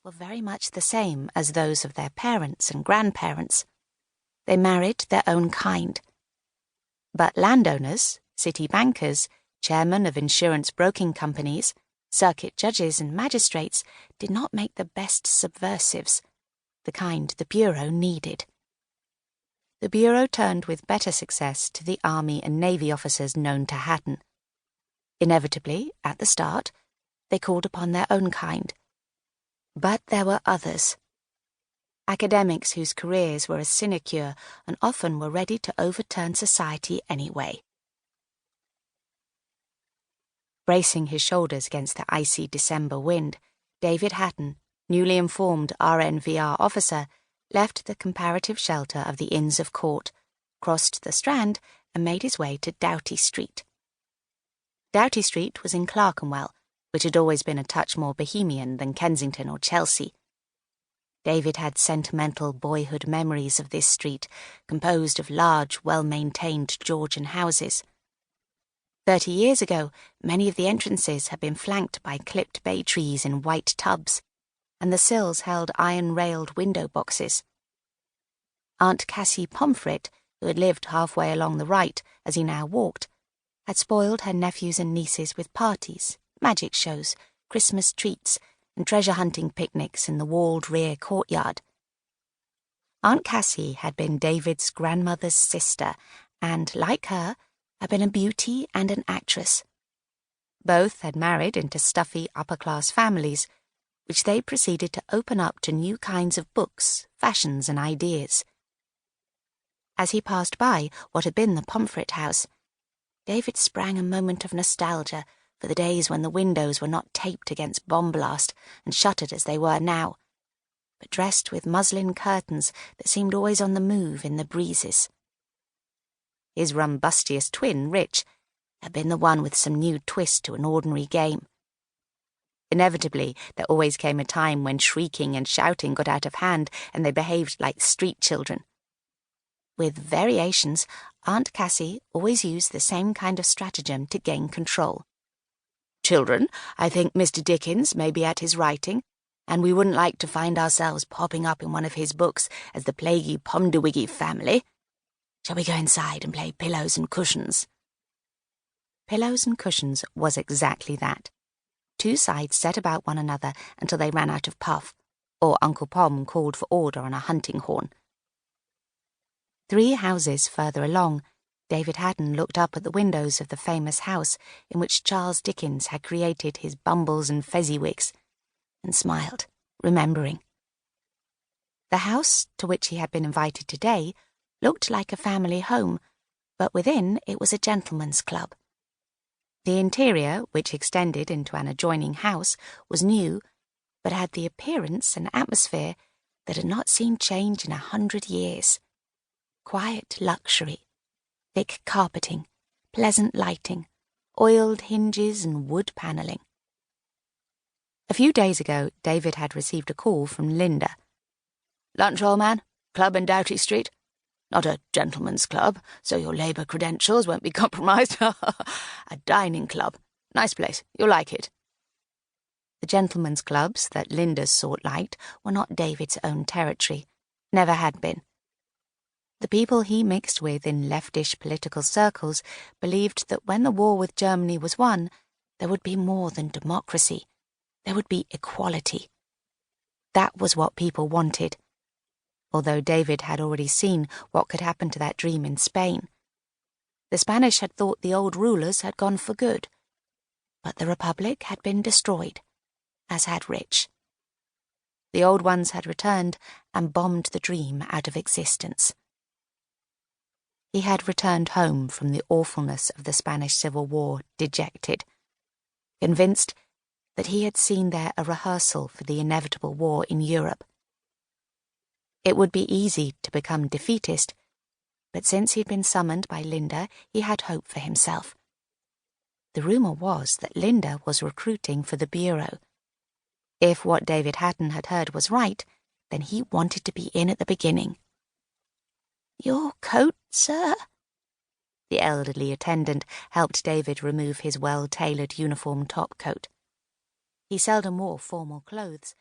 were very much the same as those of their parents and grandparents. They married their own kind. But landowners, city bankers, chairmen of insurance broking companies, circuit judges and magistrates did not make the best subversives, the kind the Bureau needed. The Bureau turned with better success to the Army and Navy officers known to Hatton. Inevitably, at the start, they called upon their own kind. But there were others. Academics whose careers were a sinecure and often were ready to overturn society anyway. Bracing his shoulders against the icy December wind, David Hatton, newly informed RNVR officer, left the comparative shelter of the Inns of Court, crossed the Strand, and made his way to Doughty Street. Doughty Street was in Clerkenwell, which had always been a touch more bohemian than Kensington or Chelsea. David had sentimental boyhood memories of this street, composed of large, well-maintained Georgian houses. 30 years ago, many of the entrances had been flanked by clipped bay trees in white tubs, and the sills held iron-railed window boxes. Aunt Cassie Pomfret, who had lived halfway along the right as he now walked, had spoiled her nephews and nieces with parties, magic shows, Christmas treats, and treasure-hunting picnics in the walled rear courtyard. Aunt Cassie had been David's grandmother's sister and, like her, had been a beauty and an actress. Both had married into stuffy upper-class families, which they proceeded to open up to new kinds of books, fashions, and ideas. As he passed by what had been the Pomfret house, David sprang a moment of nostalgia for the days when the windows were not taped against bomb blast and shuttered as they were now, but dressed with muslin curtains that seemed always on the move in the breezes. His rumbustious twin, Rich, had been the one with some new twist to an ordinary game. Inevitably, there always came a time when shrieking and shouting got out of hand and they behaved like street children. With variations, Aunt Cassie always used the same kind of stratagem to gain control. "Children, I think Mr. Dickens may be at his writing, and we wouldn't like to find ourselves popping up in one of his books as the plaguey Pomdewiggy family. Shall we go inside and play pillows and cushions?" Pillows and cushions was exactly that. Two sides set about one another until they ran out of puff, or Uncle Pom called for order on a hunting horn. 3 houses further along, David Hatton looked up at the windows of the famous house in which Charles Dickens had created his Bumbles and Fezziwigs, and smiled, remembering. The house, to which he had been invited today, looked like a family home, but within it was a gentleman's club. The interior, which extended into an adjoining house, was new, but had the appearance and atmosphere that had not seen change in 100 years. Quiet luxury, thick carpeting, pleasant lighting, oiled hinges and wood panelling. A few days ago, David had received a call from Linda. "Lunch, old man? Club in Doughty Street? Not a gentleman's club, so your Labour credentials won't be compromised. A dining club. Nice place. You'll like it." The gentlemen's clubs that Linda's sort liked were not David's own territory, never had been. The people he mixed with in leftish political circles believed that when the war with Germany was won, there would be more than democracy. There would be equality. That was what people wanted, although David had already seen what could happen to that dream in Spain. The Spanish had thought the old rulers had gone for good, but the Republic had been destroyed, as had Rich. The old ones had returned and bombed the dream out of existence. He had returned home from the awfulness of the Spanish Civil War dejected, convinced that he had seen there a rehearsal for the inevitable war in Europe. It would be easy to become defeatist, but since he'd been summoned by Linda, he had hope for himself. The rumour was that Linda was recruiting for the Bureau. If what David Hatton had heard was right, then he wanted to be in at the beginning. "Your coat, sir?" The elderly attendant helped David remove his well-tailored uniform top-coat. He seldom wore formal clothes,